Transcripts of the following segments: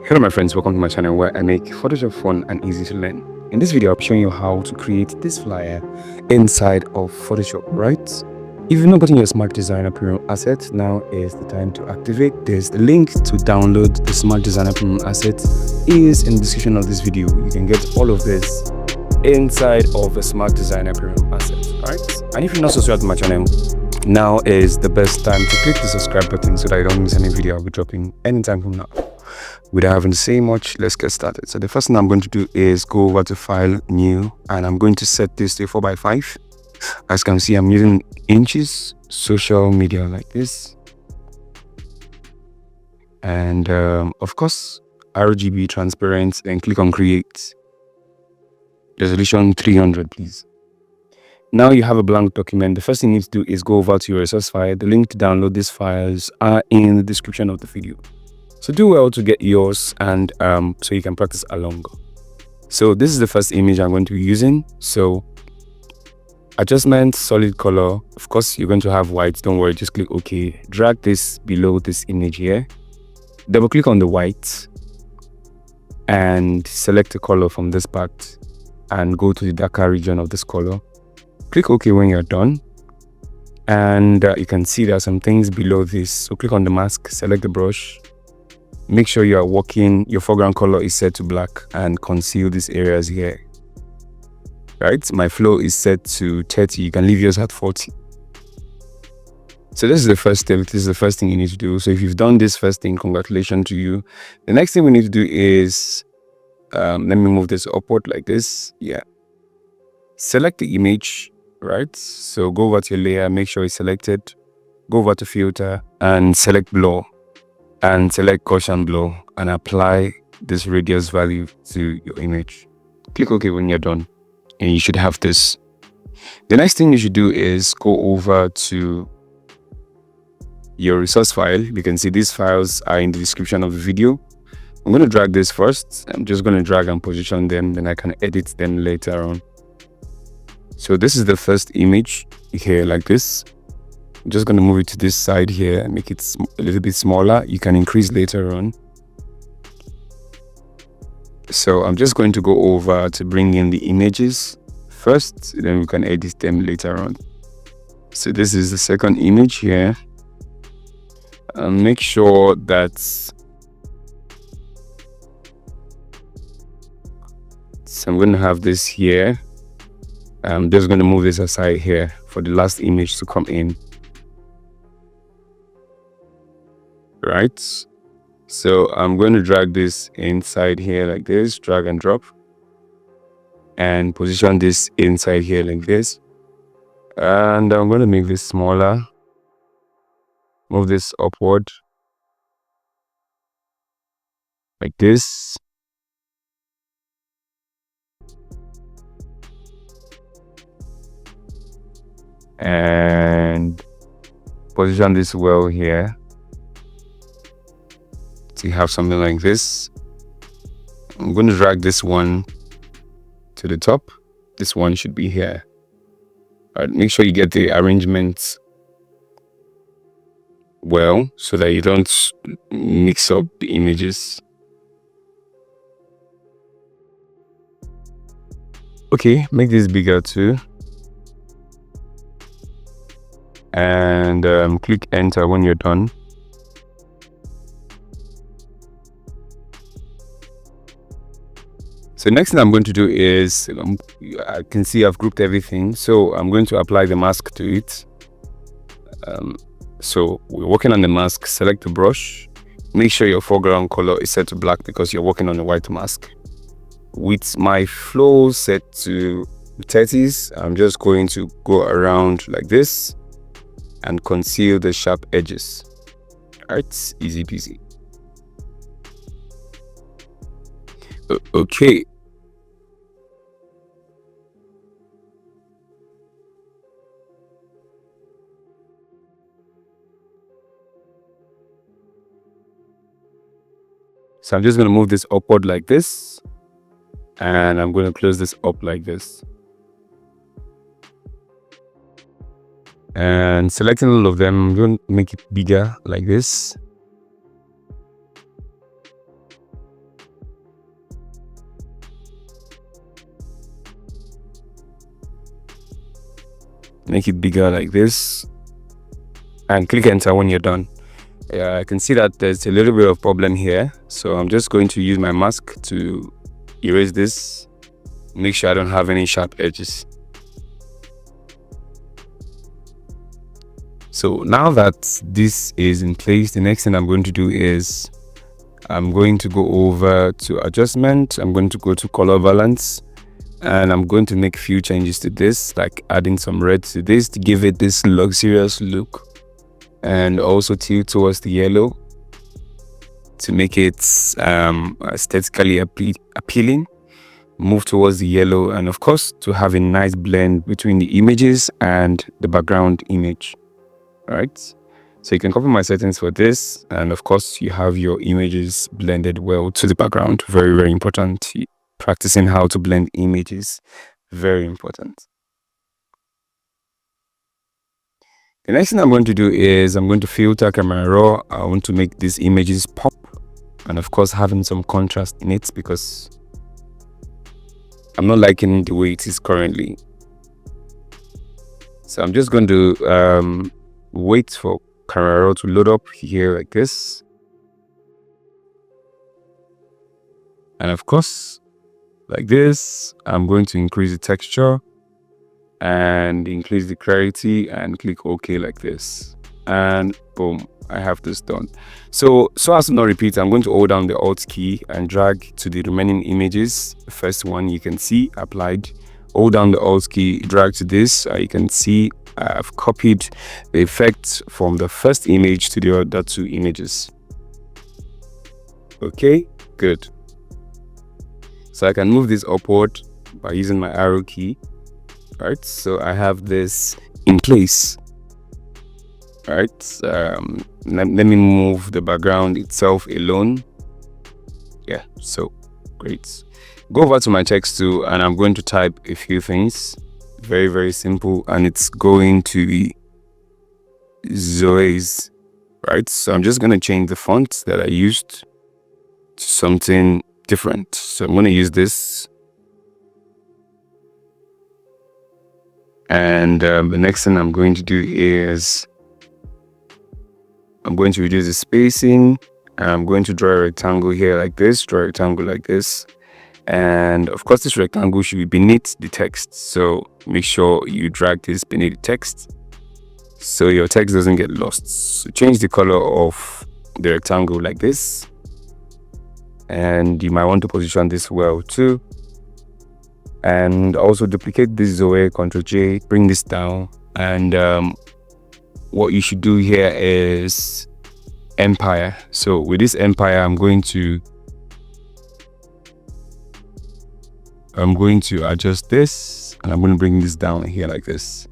Hello my friends, welcome to my channel where I make Photoshop fun and easy to learn. In this video, I'll be showing you how to create this flyer inside of Photoshop, right? If you've not gotten your Smart Designer Premium asset, now is the time to activate this. The link to download the Smart Designer Premium asset is in the description of this video. You can get all of this inside of the Smart Designer Premium asset, right? And if you're not subscribed to my channel, now is the best time to click the subscribe button so that you don't miss any video I'll be dropping anytime from now. Without having to say much, let's get started. So the first thing I'm going to do is go over to File, New, and I'm going to set this to 4x5. As you can see, I'm using inches, social media like this. And of course, RGB transparent, then click on Create. Resolution 300, please. Now you have a blank document. The first thing you need to do is go over to your resource file. The link to download these files are in the description of the video. So do well to get yours and so you can practice along. So this is the first image I'm going to be using. So adjustment, solid color. Of course, you're going to have white. Don't worry, just click OK. Drag this below this image here. Double click on the white and select a color from this part and go to the darker region of this color. Click OK when you're done. And you can see there are some things below this. So click on the mask, select the brush. Make sure you are working, your foreground color is set to black and conceal these areas here. Right? My flow is set to 30. You can leave yours at 40. So this is the first step. This is the first thing you need to do. So if you've done this first thing, congratulations to you. The next thing we need to do is, let me move this upward like this. Yeah. Select the image, right? So go over to your layer, make sure it's selected. Go over to filter and select blur. And select Gaussian blur and apply this radius value to your image. Click OK when you're done and you should have this. The next thing you should do is go over to your resource file. You can see these files are in the description of the video. I'm going to drag this first. I'm just going to drag and position them, then I can edit them later on. So this is the first image here like this. I'm just going to move it to this side here and make it a little bit smaller. You can increase later on. So I'm just going to go over to bring in the images first, then we can edit them later on. So this is the second image here. And make sure that so I'm going to have this here. I'm just going to move this aside here for the last image to come in. Right, so I'm going to drag this inside here like this, drag and drop, and position this inside here like this, and I'm going to make this smaller, move this upward like this, and position this well here. So you have something like this. I'm going to drag this one to the top. This one should be here. All right, make sure you get the arrangement well so that you don't mix up the images. Okay, make this bigger too. And click enter when you're done. So next thing I'm going to do is, I can see I've grouped everything. So I'm going to apply the mask to it. So we're working on the mask, select the brush. Make sure your foreground color is set to black because you're working on a white mask. With my flow set to 30s, I'm just going to go around like this and conceal the sharp edges. All right, easy peasy. Okay. So I'm just going to move this upward like this. And I'm going to close this up like this. And selecting all of them, I'm going to make it bigger like this. make it bigger like this, and click enter when you're done. I can see that there's a little bit of problem here, so I'm just going to use my mask to erase this, make sure I don't have any sharp edges. So now that this is in place, the next thing I'm going to do is I'm going to go over to adjustment. I'm going to go to color balance, and I'm going to make a few changes to this, like adding some red to this to give it this luxurious look, and also tilt towards the yellow to make it aesthetically appealing. Move towards the yellow, and of course to have a nice blend between the images and the background image. All right, so you can copy my settings for this, and of course you have your images blended well to the background. Very, very important. Practicing how to blend images, very important. The next thing I'm going to do is I'm going to filter camera raw. I want to make these images pop, and of course having some contrast in it because I'm not liking the way it is currently. So I'm just going to wait for camera raw to load up here like this, and of course like this. I'm going to increase the texture and increase the clarity and click OK like this, and boom, I have this done. So as to not repeat, I'm going to hold down the Alt key and drag to the remaining images. The first one you can see applied. Hold down the Alt key, drag to this. You can see I've copied the effect from the first image to the other two images. Okay, good. So I can move this upward by using my arrow key. Right, so I have this in place. Right, let me move the background itself alone. Yeah, so great. Go over to my text tool, and I'm going to type a few things. Very, very simple, and it's going to be Zoe's. Right, so I'm just going to change the font that I used to something different. So I'm going to use this. And the next thing I'm going to do is I'm going to reduce the spacing. I'm going to draw a rectangle here like this, draw a rectangle like this. And of course, this rectangle should be beneath the text. So make sure you drag this beneath the text so your text doesn't get lost. So change the color of the rectangle like this. And you might want to position this well too. And also duplicate this Zoe, Ctrl J, bring this down. And what you should do here is Empire. So with this Empire, I'm going to adjust this, and I'm going to bring this down here like this.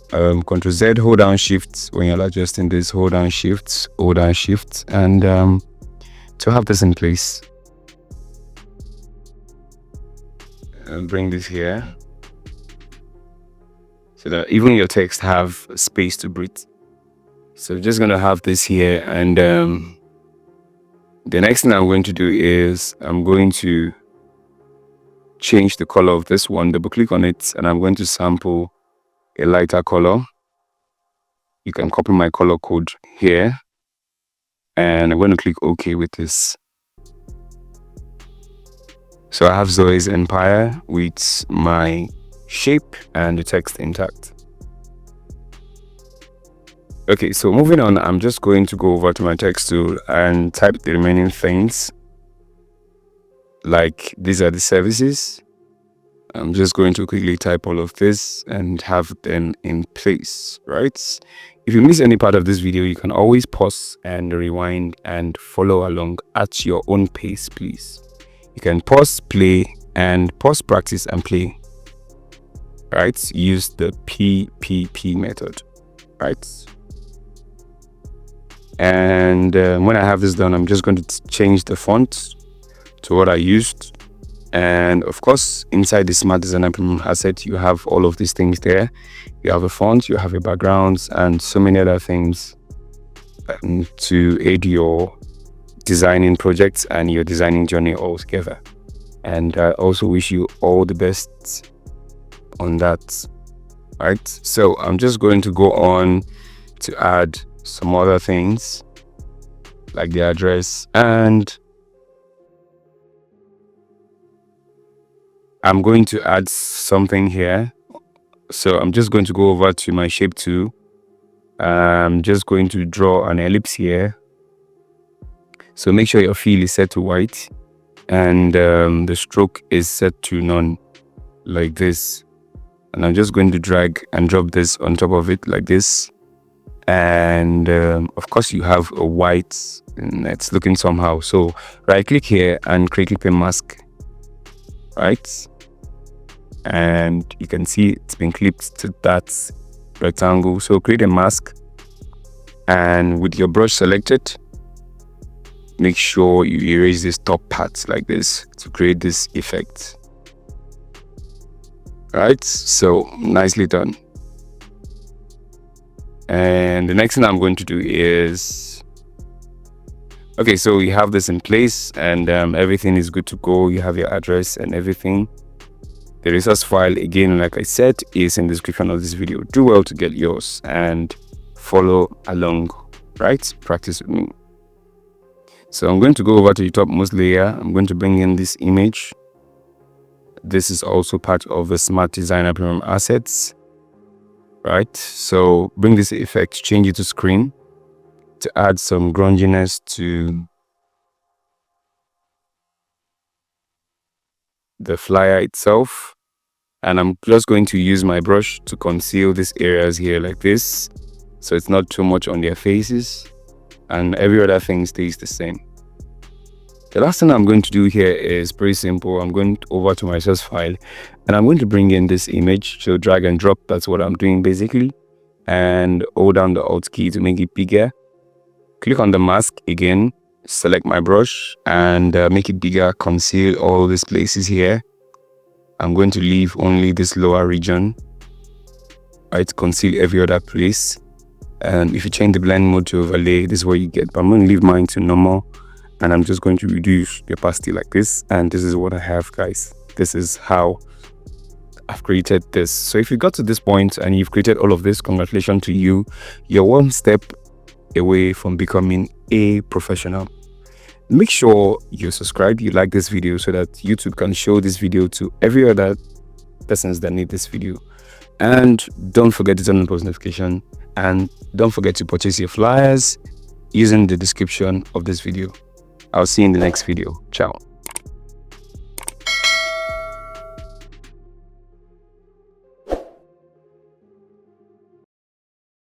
Ctrl Z, hold down Shift when you're adjusting this. Hold down Shift, and to have this in place. And bring this here so that even your text have space to breathe. So just going to have this here, and the next thing I'm going to do is I'm going to change the color of this one. Double click on it, and I'm going to sample a lighter color. You can copy my color code here, and I'm going to click OK with this. So I have Zoe's Empire with my shape and the text intact. Okay, so moving on, I'm just going to go over to my text tool and type the remaining things. Like these are the services. I'm just going to quickly type all of this and have them in place, right? If you miss any part of this video, you can always pause and rewind and follow along at your own pace, please. You can pause, play, and pause, practice, and play. Right? Use the PPP method. Right? And when I have this done, I'm just going to change the font to what I used. And of course, inside the Smart Designer Premium asset, you have all of these things there. You have a font, you have a background, and so many other things to aid your designing projects and your designing journey all together. And I also wish you all the best on that. right? So I'm just going to go on to add some other things like the address, and I'm going to add something here. So I'm just going to go over to my shape tool. I'm just going to draw an ellipse here. So make sure your fill is set to white and the stroke is set to none, like this. And I'm just going to drag and drop this on top of it like this. And of course you have a white and it's looking somehow. So right click here and create clip and mask, right? And you can see it's been clipped to that rectangle. So create a mask, and with your brush selected, make sure you erase this top part like this to create this effect. Right, so nicely done. And the next thing I'm going to do is, okay, so you have this in place and everything is good to go. You have your address and everything. The resource file, again, like I said, is in the description of this video. Do well to get yours and follow along, right? Practice with me. So I'm going to go over to the topmost layer. I'm going to bring in this image. This is also part of the Smart Designer Premium Assets, right? So bring this effect, change it to screen to add some grunginess to the flyer itself. And I'm just going to use my brush to conceal these areas here like this, so it's not too much on their faces, and every other thing stays the same. The last thing I'm going to do here is pretty simple. I'm going over to my source file and I'm going to bring in this image. So drag and drop, that's what I'm doing basically, and hold down the Alt key to make it bigger. Click on the mask again, select my brush and make it bigger, conceal all these places here. I'm going to leave only this lower region, right? Conceal every other place. And if you change the blend mode to overlay, this is what you get. But I'm going to leave mine to normal, and I'm just going to reduce the opacity like this. And this is what I have, guys. This is how I've created this. So if you got to this point and you've created all of this, congratulations to you. You're one step away from becoming a professional. Make sure you subscribe, you like this video, so that YouTube can show this video to every other persons that need this video. And don't forget to turn on post notification, and don't forget to purchase your flyers using the description of this video. I'll see you in the next video. Ciao.